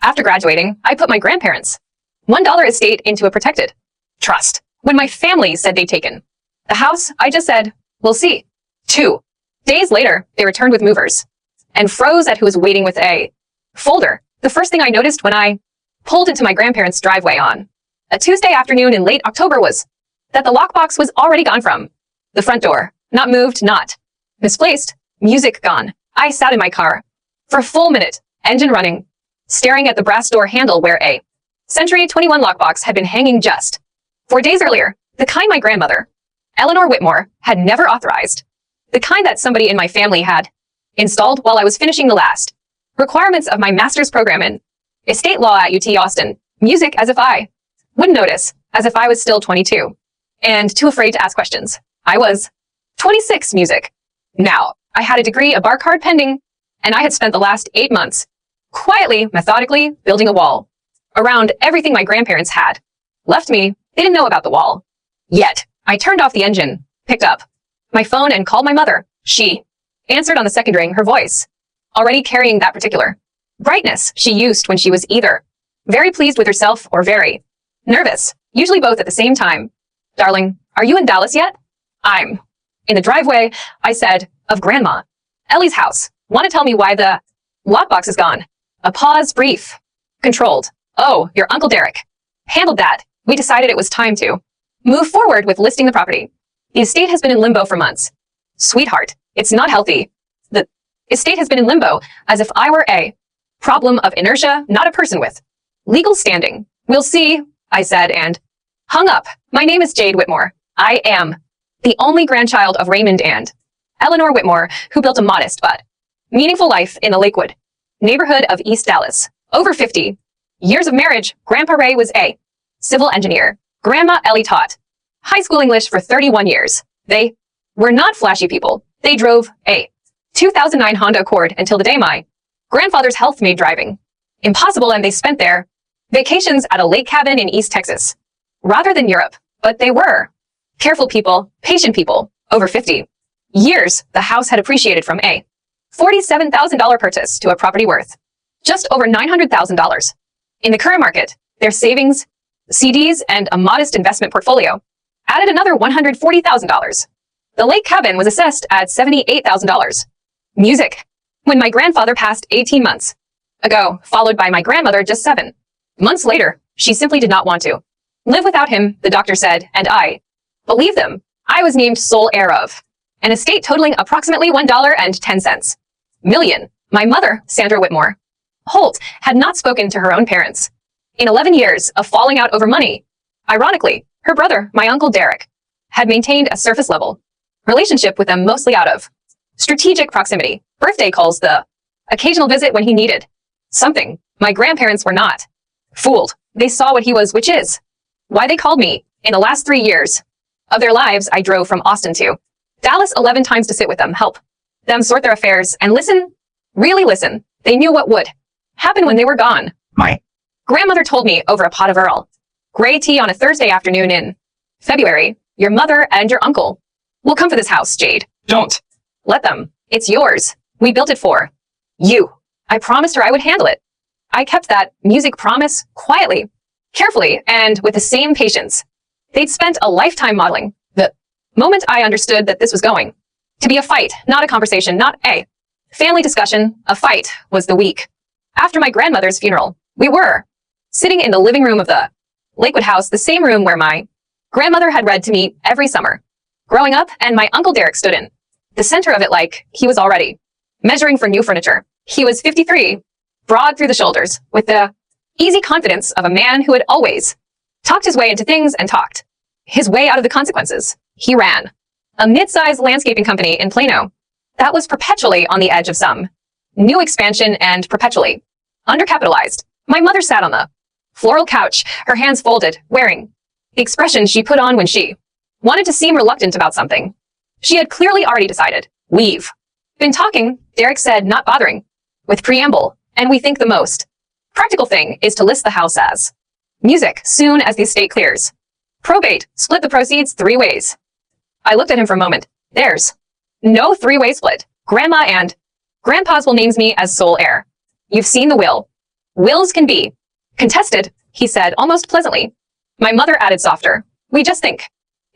After graduating, I put my grandparents' $1 estate into a protected trust. When my family said they'd taken the house, I just said, we'll see. 2 days later, they returned with movers and froze at who was waiting with a folder. The first thing I noticed when I pulled into my grandparents' driveway on a Tuesday afternoon in late October was that the lockbox was already gone from the front door. Not moved, not misplaced, music gone. I sat in my car for a full minute, engine running, staring at the brass door handle where a Century 21 lockbox had been hanging just 4 days earlier, the kind my grandmother, Eleanor Whitmore, had never authorized, the kind that somebody in my family had installed while I was finishing the last requirements of my master's program in estate law at UT Austin. Music as if I wouldn't notice, as if I was still 22 and too afraid to ask questions. I was 26. Music. Now, I had a degree, a bar card pending, and I had spent the last 8 months quietly, methodically building a wall around everything my grandparents had left me. They didn't know about the wall yet. I turned off the engine, picked up my phone, and called my mother. She answered on the second ring, her voice already carrying that particular brightness she used when she was either very pleased with herself or very nervous, usually both at the same time. Darling, are you in Dallas yet? I'm in the driveway, I said, of Grandma Ellie's house. Want to tell me why the lockbox is gone? A pause, brief, controlled. Oh, your Uncle Derek handled that. We decided it was time to move forward with listing the property. The estate has been in limbo for months. Sweetheart, it's not healthy. The estate has been in limbo as if I were a problem of inertia, not a person with legal standing. We'll see, I said, and hung up. My name is Jade Whitmore. I am the only grandchild of Raymond and Eleanor Whitmore, who built a modest but meaningful life in the Lakewood neighborhood of East Dallas. Over 50 years of marriage, Grandpa Ray was a civil engineer. Grandma Ellie taught high school English for 31 years. They were not flashy people. They drove a 2009 Honda Accord until the day my grandfather's health made driving impossible, and they spent their vacations at a lake cabin in East Texas rather than Europe. But they were careful people, patient people. Over 50 years, the house had appreciated from a $47,000 purchase to a property worth just over $900,000. In the current market, their savings, CDs, and a modest investment portfolio added another $140,000. The lake cabin was assessed at $78,000. Music. When my grandfather passed 18 months ago, followed by my grandmother just 7 months later, she simply did not want to live without him, the doctor said, and I believe them. I was named sole heir of an estate totaling approximately $1.10 million. My mother, Sandra Whitmore Holt, had not spoken to her own parents in 11 years of falling out over money. Ironically, her brother, my Uncle Derek, had maintained a surface level relationship with them, mostly out of strategic proximity. Birthday calls, the occasional visit when he needed something. My grandparents were not fooled. They saw what he was, which is why they called me. In the last 3 years of their lives, I drove from Austin to Dallas 11 times to sit with them, help them sort their affairs, and listen, really listen. They knew what would happen when they were gone. My grandmother told me over a pot of Earl Grey tea on a Thursday afternoon in February, your mother and your uncle will come for this house, Jade. Don't let them. It's yours. We built it for you. I promised her I would handle it. I kept that music promise quietly, carefully, and with the same patience they'd spent a lifetime modeling. The moment I understood that this was going to be a fight, not a conversation, not a family discussion, a fight, was the week after my grandmother's funeral. We were sitting in the living room of the Lakewood house, the same room where my grandmother had read to me every summer growing up, and my Uncle Derek stood in the center of it like he was already measuring for new furniture. He was 53, broad through the shoulders, with the easy confidence of a man who had always talked his way into things and talked his way out of the consequences. He ran a mid-sized landscaping company in Plano that was perpetually on the edge of some new expansion and perpetually undercapitalized. My mother sat on the floral couch, her hands folded, wearing the expression she put on when she wanted to seem reluctant about something she had clearly already decided. We've been talking, Derek said, not bothering with preamble, and we think the most practical thing is to list the house as music soon as the estate clears. Probate, split the proceeds 3 ways. I looked at him for a moment. There's no 3-way split. Grandma and Grandpa's will names me as sole heir. You've seen the will. Wills can be contested, he said almost pleasantly. My mother added softer. We just think.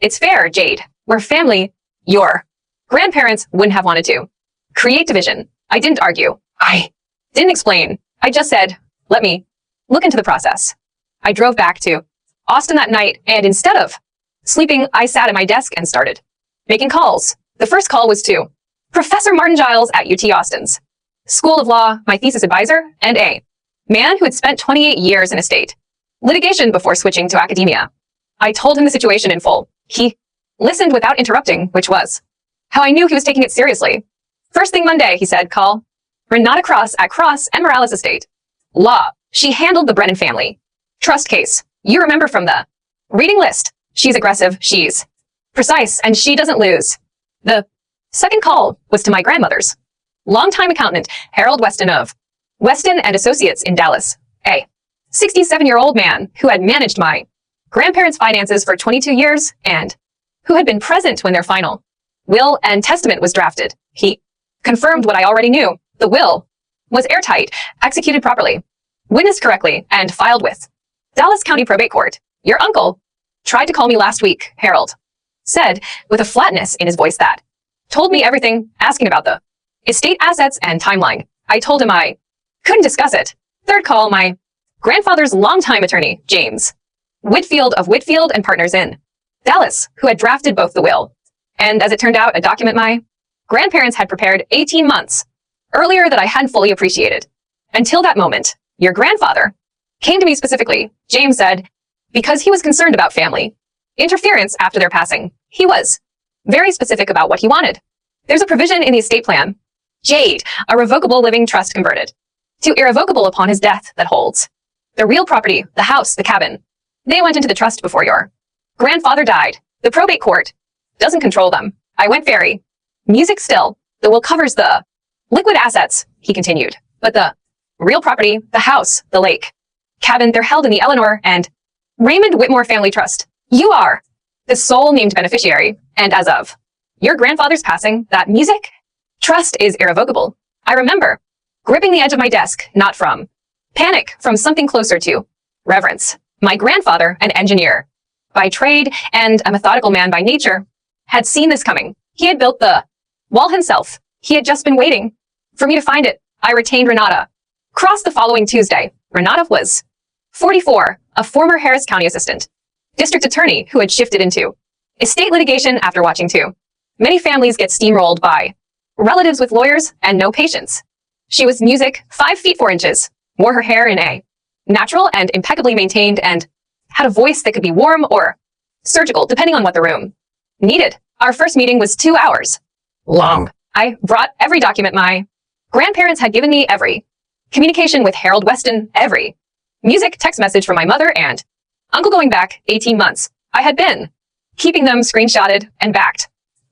It's fair, Jade. We're family. Your grandparents wouldn't have wanted to create division. I didn't argue. I didn't explain. I just said, let me look into the process. I drove back to Austin that night, and instead of sleeping, I sat at my desk and started making calls. The first call was to Professor Martin Giles at UT Austin's School of Law, my thesis advisor, and a man who had spent 28 years in estate litigation before switching to academia. I told him the situation in full. He listened without interrupting, which was how I knew he was taking it seriously. First thing Monday, he said, call Renata Cross at Cross and Morales Estate. Law. She handled the Brennan family trust case. You remember from the reading list. She's aggressive, she's precise, and she doesn't lose. The second call was to my grandmother's longtime accountant, Harold Weston of Weston and Associates in Dallas, a 67-year-old man who had managed my grandparents' finances for 22 years and who had been present when their final will and testament was drafted. He confirmed what I already knew. The will was airtight, executed properly, witnessed correctly, and filed with Dallas County Probate Court. Your uncle tried to call me last week, Harold said with a flatness in his voice that told me everything, asking about the estate assets and timeline. I told him I couldn't discuss it. Third call, my grandfather's longtime attorney, James Whitfield of Whitfield and Partners in Dallas, who had drafted both the will and, as it turned out, a document my grandparents had prepared 18 months earlier that I hadn't fully appreciated. Until that moment, your grandfather came to me specifically, James said, because he was concerned about family interference after their passing. He was very specific about what he wanted. There's a provision in the estate plan, Jade, a revocable living trust converted to irrevocable upon his death that holds the real property, the house, the cabin. They went into the trust before your grandfather died. The probate court doesn't control them. I went very music still. The will covers the liquid assets, he continued, but the real property, the house, the lake, cabin, they're held in the Eleanor and Raymond Whitmore Family Trust. You are the sole named beneficiary, and as of your grandfather's passing, that music trust is irrevocable. I remember gripping the edge of my desk, not from panic, from something closer to reverence. My grandfather, an engineer by trade and a methodical man by nature, had seen this coming. He had built the wall himself. He had just been waiting for me to find it. I retained Renata Cross the following Tuesday. Renata was 44, a former Harris County assistant district attorney who had shifted into estate litigation after watching too many families get steamrolled by relatives with lawyers and no patience. She was music, 5 feet 4 inches, wore her hair in a natural and impeccably maintained, and had a voice that could be warm or surgical, depending on what the room needed. Our first meeting was 2 hours long. I brought every document my grandparents had given me, every communication with Harold Weston, every music text message from my mother and uncle going back 18 months. I had been keeping them screenshotted and backed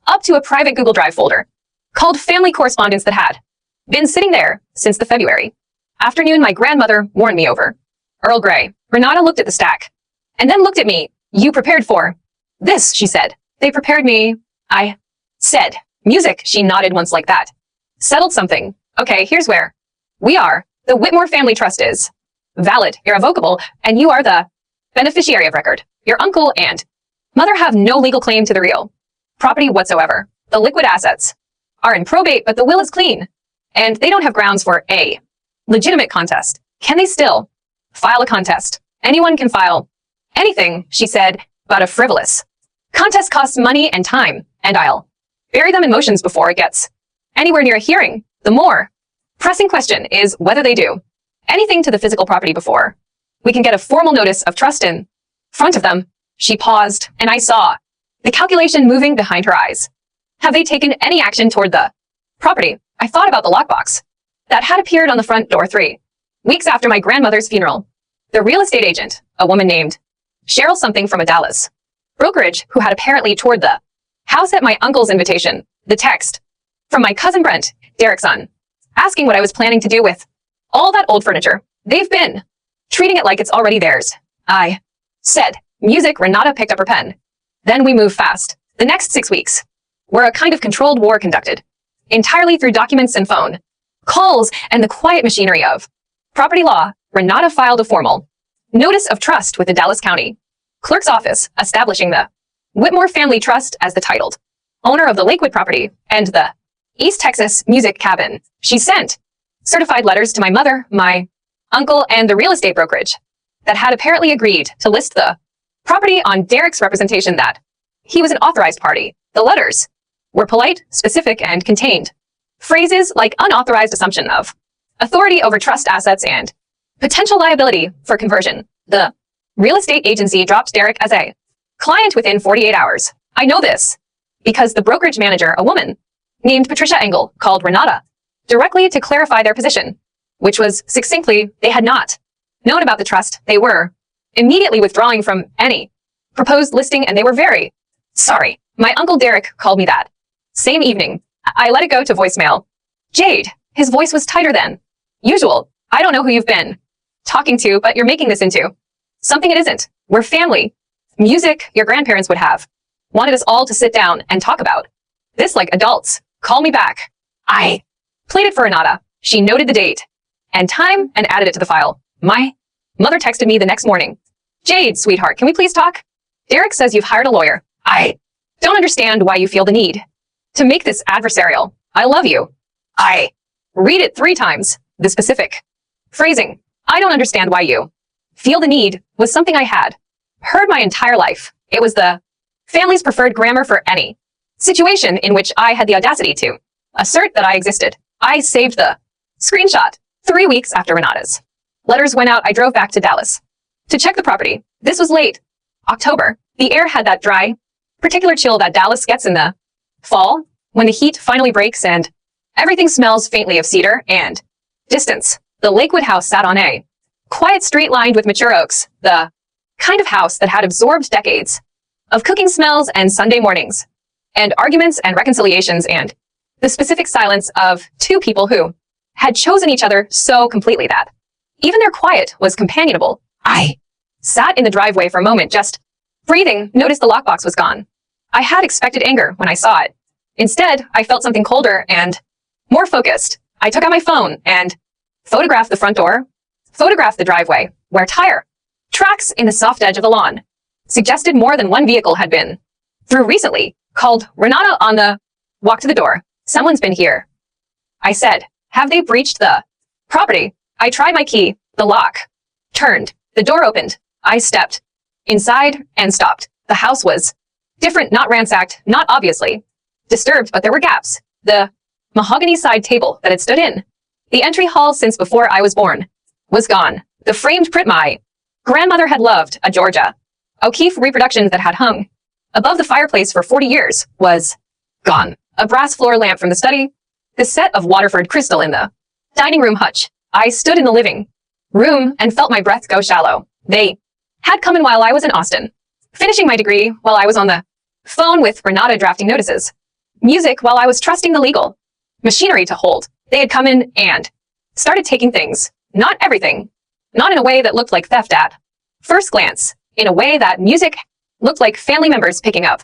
up to a private Google Drive folder called Family Correspondence that had been sitting there since the February afternoon my grandmother warned me over. Earl Grey. Renata looked at the stack and then looked at me. You prepared for this, she said. They prepared me. I said, music. She nodded once like that. Settled something. Okay, here's where we are. The Whitmore Family Trust is valid, irrevocable, and you are the beneficiary of record. Your uncle and mother have no legal claim to the real property whatsoever. The liquid assets are in probate, but the will is clean, and they don't have grounds for a legitimate contest. Can they still file a contest? Anyone can file anything, she said, but a frivolous contest costs money and time, and I'll bury them in motions before it gets anywhere near a hearing. The more pressing question is whether they do anything to the physical property before we can get a formal notice of trust in front of them. She paused, and I saw the calculation moving behind her eyes. Have they taken any action toward the property? I thought about the lockbox that had appeared on the front door 3 weeks after my grandmother's funeral. The real estate agent, a woman named Cheryl something from a Dallas brokerage who had apparently toured the house at my uncle's invitation. The text from my cousin Brent, Derek's son, asking what I was planning to do with all that old furniture. They've been treating it like it's already theirs. I said, music. Renata picked up her pen. Then we moved fast. The next 6 weeks were a kind of controlled war conducted entirely through documents and phone calls and the quiet machinery of property law. Renata filed a formal notice of trust with the Dallas County Clerk's Office, establishing the Whitmore Family Trust as the titled owner of the Lakewood property and the East Texas Music Cabin. She sent certified letters to my mother, my uncle, and the real estate brokerage that had apparently agreed to list the property on Derek's representation that he was an authorized party. The letters were polite, specific, and contained phrases like unauthorized assumption of authority over trust assets and potential liability for conversion. The real estate agency dropped Derek as a client within 48 hours. I know this because the brokerage manager, a woman named Patricia Engel, called Renata directly to clarify their position, which was succinctly they had not known about the trust. They were immediately withdrawing from any proposed listing, and they were very sorry. My uncle Derek called me that same evening. I let it go to voicemail. Jade, his voice was tighter than usual. I don't know who you've been talking to, but you're making this into something it isn't. We're family. Music your grandparents would have wanted us all to sit down and talk about this like adults. Call me back. I played it for Renata. She noted the date and time and added it to the file. My mother texted me the next morning. Jade, sweetheart, can we please talk? Derek says you've hired a lawyer. I don't understand why you feel the need to make this adversarial. I love you. I read it 3 times. The specific phrasing, I don't understand why you feel the need, was something I had heard my entire life. It was the family's preferred grammar for any situation in which I had the audacity to assert that I existed. I saved the screenshot. 3 weeks after Renata's letters went out, I drove back to Dallas to check the property. This was late October. The air had that dry, particular chill that Dallas gets in the fall when the heat finally breaks and everything smells faintly of cedar and distance. The Lakewood house sat on a quiet street lined with mature oaks, the kind of house that had absorbed decades of cooking smells and Sunday mornings and arguments and reconciliations and the specific silence of 2 people who had chosen each other so completely that even their quiet was companionable. I sat in the driveway for a moment, just breathing, noticed the lockbox was gone. I had expected anger when I saw it. Instead, I felt something colder and more focused. I took out my phone and photographed the front door, photographed the driveway, where tire tracks in the soft edge of the lawn suggested more than one vehicle had been through recently. Called Renata on the walk to the door. Someone's been here. I said, have they breached the property? I tried my key. The lock turned. The door opened. I stepped inside and stopped. The house was different, not ransacked, not obviously disturbed, but there were gaps. The mahogany side table that had stood in the entry hall since before I was born was gone. The framed print my grandmother had loved, a Georgia O'Keeffe reproduction that had hung above the fireplace for 40 years, was gone. A brass floor lamp from the study, the set of Waterford crystal in the dining room hutch. I stood in the living room and felt my breath go shallow. They had come in while I was in Austin, finishing my degree while I was on the phone with Renata drafting notices. Music while I was trusting the legal machinery to hold. They had come in and started taking things. Not everything. Not in a way that looked like theft at first glance. In a way that music looked like family members picking up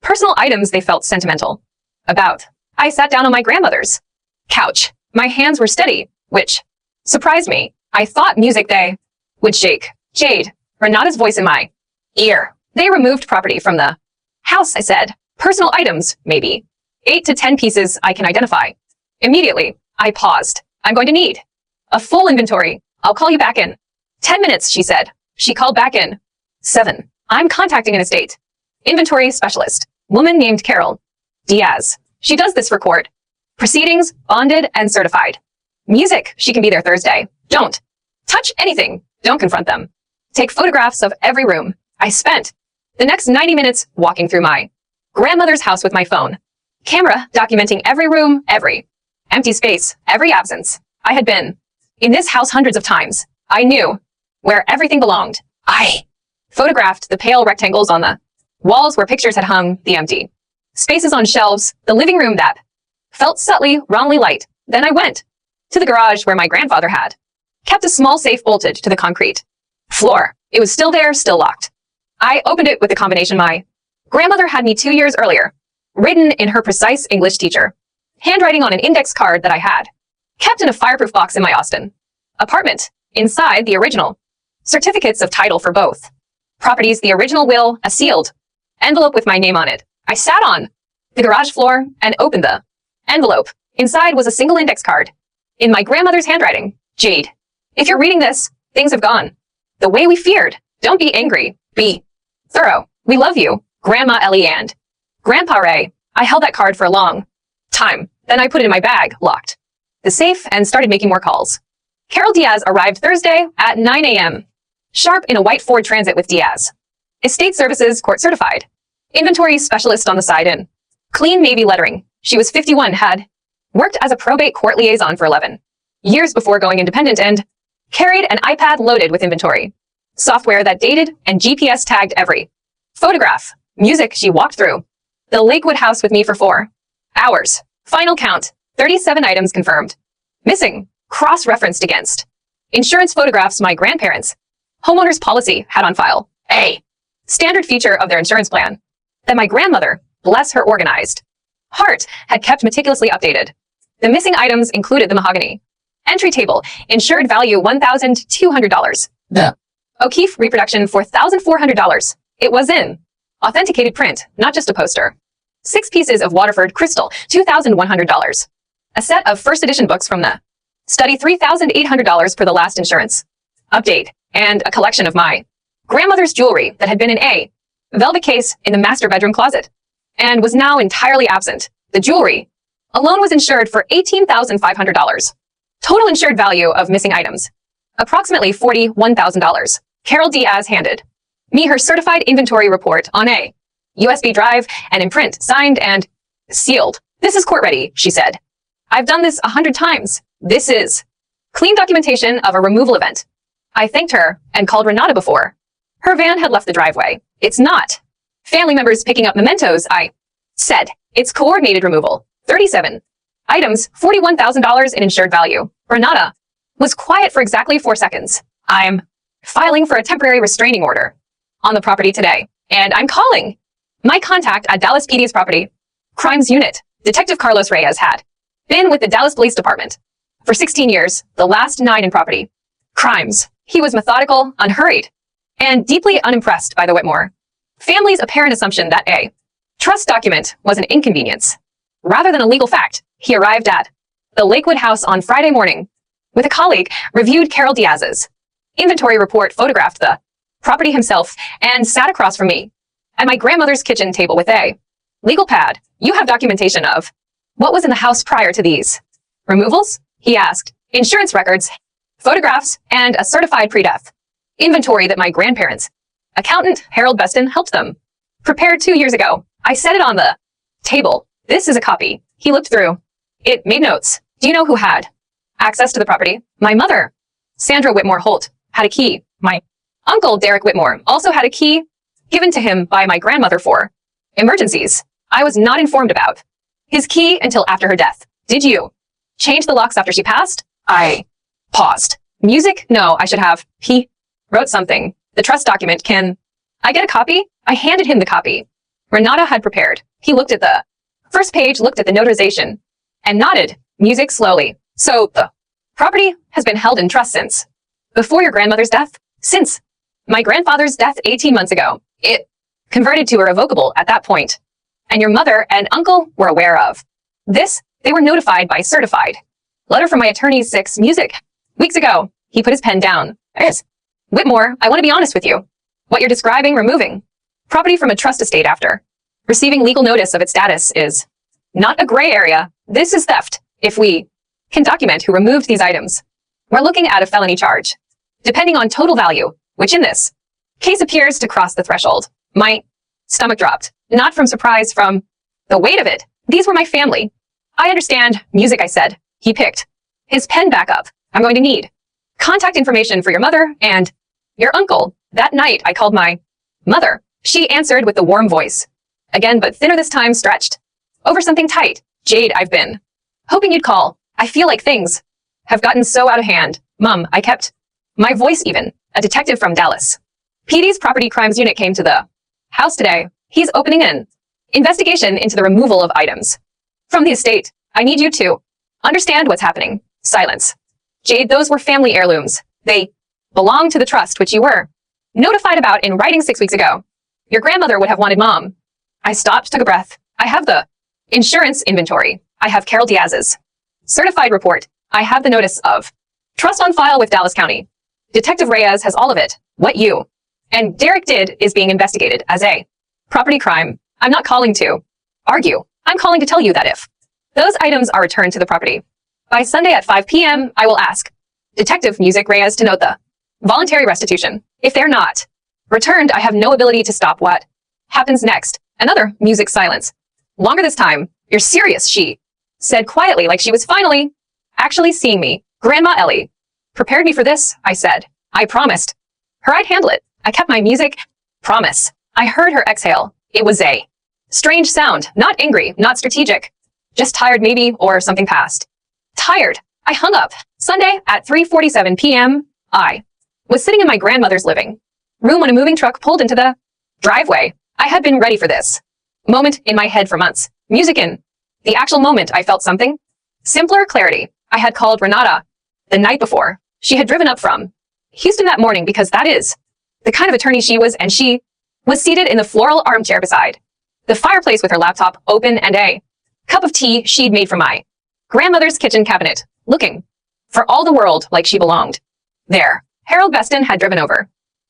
personal items they felt sentimental about. I sat down on my grandmother's couch. My hands were steady, which surprised me. I thought music they would shake. Jade, Renata's voice in my ear. They removed property from the house, I said. Personal items, maybe. 8 to 10 pieces I can identify. Immediately, I paused. I'm going to need a full inventory. I'll call you back in 10 minutes, she said. She called back in 7. I'm contacting an estate inventory specialist, woman named Carol Diaz. She does this for court proceedings, bonded and certified. Music, she can be there Thursday. Don't touch anything. Don't confront them. Take photographs of every room. I spent the next 90 minutes walking through my grandmother's house with my phone camera, documenting every room, every empty space, every absence. I had been in this house hundreds of times. I knew where everything belonged. I photographed the pale rectangles on the walls where pictures had hung, the empty spaces on shelves, the living room that felt subtly, wrongly light. Then I went to the garage where my grandfather had kept a small safe bolted to the concrete floor. It was still there, still locked. I opened it with the combination my grandmother had me 2 years earlier, written in her precise English teacher handwriting on an index card that I had kept in a fireproof box in my Austin apartment. Inside, the original. Certificates of title for both. Properties, the original will, a sealed envelope with my name on it. I sat on the garage floor and opened the envelope. Inside was a single index card. In my grandmother's handwriting. Jade, if you're reading this, things have gone the way we feared. Don't be angry. Be thorough. We love you, Grandma Ellie and Grandpa Ray. I held that card for a long time. Then I put it in my bag, locked the safe, and started making more calls. Carol Diaz arrived Thursday at 9 a.m. sharp in a white Ford Transit with Diaz. Estate Services, court certified. Inventory specialist on the side in clean navy lettering. She was 51, had worked as a probate court liaison for 11 years before going independent, and carried an iPad loaded with inventory software that dated and GPS tagged every photograph. Music she walked through the Lakewood house with me for 4 hours. Final count, 37 items confirmed. Missing, cross-referenced against. Insurance photographs my grandparents' homeowner's policy had on file. A standard feature of their insurance plan that my grandmother, bless her organized heart, had kept meticulously updated. The missing items included the mahogany entry table, insured value $1,200. The O'Keefe reproduction for $1,400. It was in authenticated print, not just a poster. 6 pieces of Waterford crystal, $2,100. A set of first edition books from the study, $3,800 for the last insurance update, and a collection of my grandmother's jewelry that had been in a velvet case in the master bedroom closet and was now entirely absent. The jewelry alone was insured for $18,500. Total insured value of missing items, approximately $41,000. Carol Diaz handed me her certified inventory report on a USB drive and in print, signed and sealed. This is court ready, she said. I've done this 100 times. This is clean documentation of a removal event. I thanked her and called Renata before her van had left the driveway. It's not family members picking up mementos, I said. It's coordinated removal. 37 items, $41,000 in insured value. Renata was quiet for exactly 4 seconds. I'm filing for a temporary restraining order on the property today, and I'm calling my contact at Dallas PD's property crimes unit. Detective Carlos Reyes had been with the Dallas Police Department for 16 years, the last 9 in property crimes. He was methodical, unhurried, and deeply unimpressed by the Whitmore family's apparent assumption that a trust document was an inconvenience rather than a legal fact. He arrived at the Lakewood house on Friday morning with a colleague, reviewed Carol Diaz's inventory report, photographed the property himself, and sat across from me at my grandmother's kitchen table with a legal pad. You have documentation of what was in the house prior to these removals? He asked. Insurance records, photographs, and a certified pre-death inventory that my grandparents' accountant, Harold Beston, helped them prepare 2 years ago. I set it on the table. This is a copy. He looked through it, made notes. Do you know who had access to the property? My mother, Sandra Whitmore Holt, had a key. My uncle, Derek Whitmore, also had a key given to him by my grandmother for emergencies. I was not informed about his key until after her death. Did you change the locks after she passed? I paused. Music? No, I should have. He wrote something. The trust document. Can I get a copy? I handed him the copy Renata had prepared. He looked at the first page, looked at the notarization, and nodded. Music slowly. So the property has been held in trust since before your grandmother's death? Since my grandfather's death 18 months ago. It converted to irrevocable at that point. And your mother and uncle were aware of this. They were notified by certified letter from my attorney 6 weeks ago. He put his pen down. Yes. Whitmore, I want to be honest with you. What you're describing, removing property from a trust estate after receiving legal notice of its status, is not a gray area. This is theft. If we can document who removed these items, we're looking at a felony charge, depending on total value, which in this case appears to cross the threshold. My stomach dropped, not from surprise, from the weight of it. These were my family. I understand. Music, I said. He picked his pen back up. I'm going to need contact information for your mother and your uncle. That night, I called my mother. She answered with the warm voice. Again, but thinner this time, stretched over something tight. Jade, I've been hoping you'd call. I feel like things have gotten so out of hand. Mum, I kept my voice even. A detective from Dallas PD's property crimes unit came to the house today. He's opening an investigation into the removal of items from the estate. I need you to understand what's happening. Silence. Jade, those were family heirlooms. They belong to the trust which you were notified about in writing 6 weeks ago. Your grandmother would have wanted Mom. I stopped, took a breath. I have the insurance inventory. I have Carol Diaz's certified report. I have the notice of trust on file with Dallas County. Detective Reyes has all of it. What you and Derek did is being investigated as a property crime. I'm not calling to argue. I'm calling to tell you that if those items are returned to the property by Sunday at 5 p.m., I will ask Detective Music Reyes to note the voluntary restitution. If they're not returned, I have no ability to stop what happens next. Another music silence. Longer this time. You're serious, she said quietly, like she was finally actually seeing me. Grandma Ellie prepared me for this, I said. I promised her I'd handle it. I kept my music promise. I heard her exhale. It was a strange sound, not angry, not strategic, just tired maybe, or something past. Tired. I hung up. Sunday at 3:47 p.m. I was sitting in my grandmother's living room when a moving truck pulled into the driveway. I had been ready for this moment in my head for months. Music in the actual moment, I felt something. Simpler clarity. I had called Renata the night before. She had driven up from Houston that morning because that is the kind of attorney she was, and she was seated in the floral armchair beside the fireplace with her laptop open and a cup of tea she'd made from my grandmother's kitchen cabinet, looking for all the world like she belonged there. Harold Beston had driven over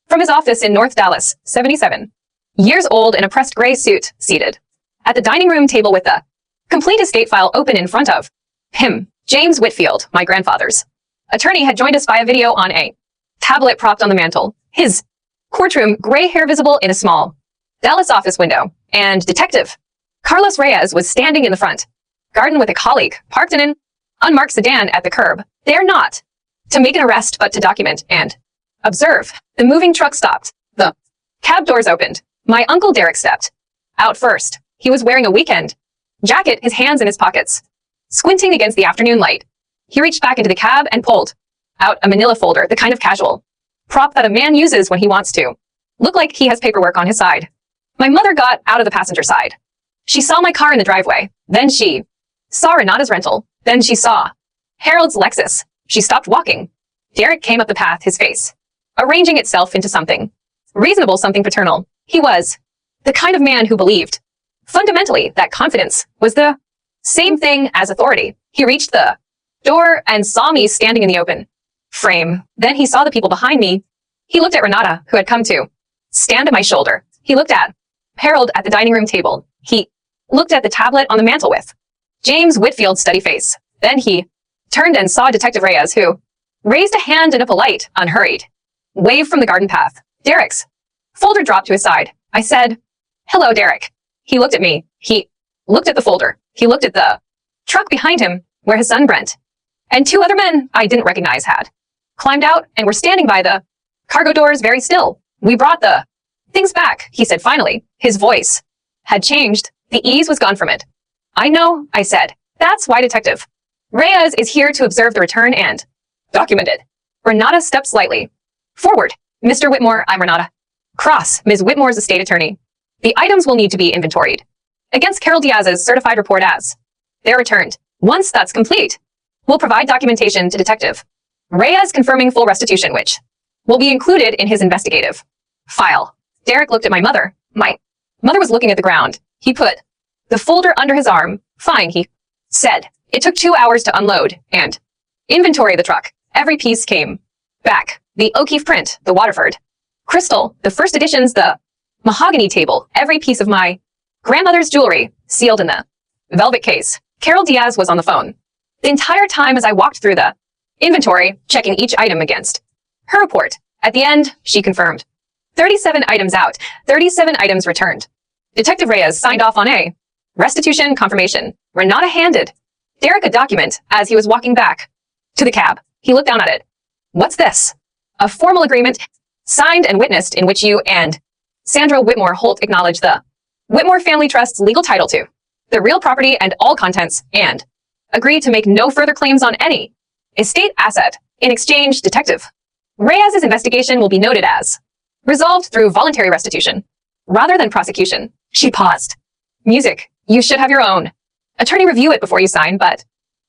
from his office in North Dallas, 77 years old, in a pressed gray suit, seated at the dining room table with the complete estate file open in front of him. James Whitfield, my grandfather's attorney, had joined us via video on a tablet propped on the mantel. His courtroom, gray hair visible in a small Dallas office window, and Detective Carlos Reyes was standing in the front garden with a colleague, parked in an unmarked sedan at the curb. They're not to make an arrest, but to document and observe. The moving truck stopped. The cab doors opened. My Uncle Derek stepped out first. He was wearing a weekend jacket, his hands in his pockets, squinting against the afternoon light. He reached back into the cab and pulled out a manila folder, the kind of casual prop that a man uses when he wants to look like he has paperwork on his side. My mother got out of the passenger side. She saw my car in the driveway. Then she saw Renata's rental. Then she saw Harold's Lexus. She stopped walking. Derek came up the path, his face arranging itself into something reasonable, something paternal. He was the kind of man who believed fundamentally that confidence was the same thing as authority. He reached the door and saw me standing in the open frame. Then he saw the people behind me. He looked at Renata, who had come to stand at my shoulder. He looked at Harold at the dining room table. He looked at the tablet on the mantel with James Whitfield's steady face. Then he turned and saw Detective Reyes, who raised a hand in a polite, unhurried wave from the garden path. Derek's folder dropped to his side. I said, "Hello, Derek." He looked at me. He looked at the folder. He looked at the truck behind him, where his son Brent and two other men I didn't recognize had climbed out and were standing by the cargo doors, very still. "We brought the things back," he said finally. His voice had changed. The ease was gone from it. "I know," I said. "That's why Detective Reyes is here, to observe the return and document it." Renata stepped slightly forward. "Mr. Whitmore, I'm Renata Cross, Ms. Whitmore's estate attorney. The items will need to be inventoried against Carol Diaz's certified report as they're returned. Once that's complete, we'll provide documentation to Detective Reyes confirming full restitution, which will be included in his investigative file." Derek looked at my mother. My mother was looking at the ground. He put the folder under his arm. "Fine," he said. "It took 2 hours to unload and inventory the truck. Every piece came back. The O'Keefe print, the Waterford crystal, the first editions, the mahogany table, every piece of my grandmother's jewelry, sealed in the velvet case." Carol Diaz was on the phone the entire time as I walked through the inventory, checking each item against her report. At the end, she confirmed 37 items out, 37 items returned. Detective Reyes signed off on a restitution confirmation. Renata handed Derek a document as he was walking back to the cab. He looked down at it. "What's this?" "A formal agreement signed and witnessed in which you and Sandra Whitmore Holt acknowledge the Whitmore Family Trust's legal title to the real property and all contents, and agree to make no further claims on any estate asset. In exchange, Detective Reyes's investigation will be noted as resolved through voluntary restitution rather than prosecution." She paused. "Music, you should have your own attorney review it before you sign, but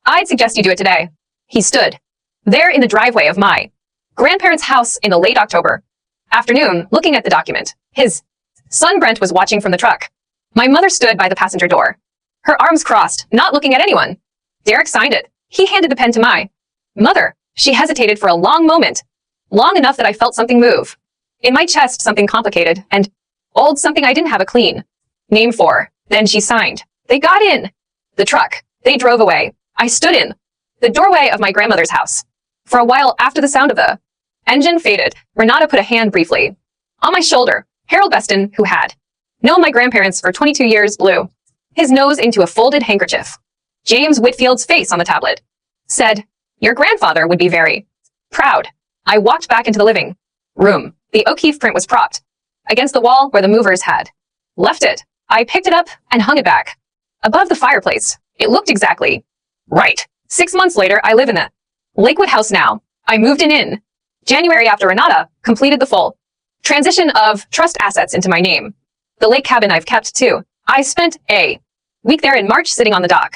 I'd suggest you do it today." He stood there in the driveway of my Grandparents' house in the late October. Afternoon, looking at the document. His son Brent was watching from the truck. My mother stood by the passenger door, her arms crossed, not looking at anyone. Derek signed it. He handed the pen to my mother. She hesitated for a long moment, long enough that I felt something move. In my chest, something complicated and old, something I didn't have a clean name for. Then she signed. They got in the truck. They drove away. I stood in the doorway of my grandmother's house. For a while after the sound of the engine faded, Renata put a hand briefly on my shoulder. Harold Beston, who had known my grandparents for 22 years, blew his nose into a folded handkerchief. James Whitfield's face on the tablet said, "Your grandfather would be very proud." I walked back into the living room. The O'Keefe print was propped against the wall where the movers had left it. I picked it up and hung it back above the fireplace. It looked exactly right. 6 months later, I live in the Lakewood house now. I moved in January after Renata completed the full transition of trust assets into my name. The lake cabin I've kept too. I spent a week there in March sitting on the dock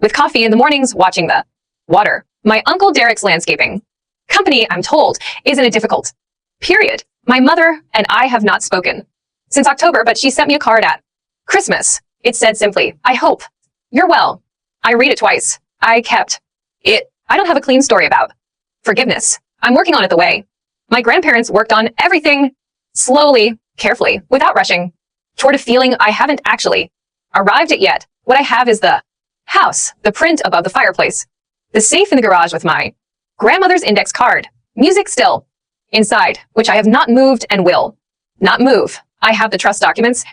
with coffee in the mornings watching the water. My Uncle Derek's landscaping company, I'm told, is in a difficult period. My mother and I have not spoken since October, but she sent me a card at Christmas. It said simply, "I hope you're well." I read it twice. I kept it. I don't have a clean story about forgiveness. I'm working on it the way my grandparents worked on everything, slowly, carefully, without rushing, toward a feeling I haven't actually arrived at yet. What I have is the house, the print above the fireplace, the safe in the garage with my grandmother's index card, music still inside, which I have not moved and will not move. I have the trust documents,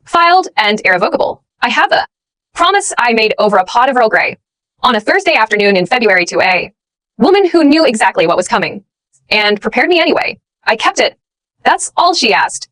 filed and irrevocable. I have the promise I made over a pot of Earl Grey on a Thursday afternoon in February to a woman who knew exactly what was coming and prepared me anyway. I kept it. That's all she asked.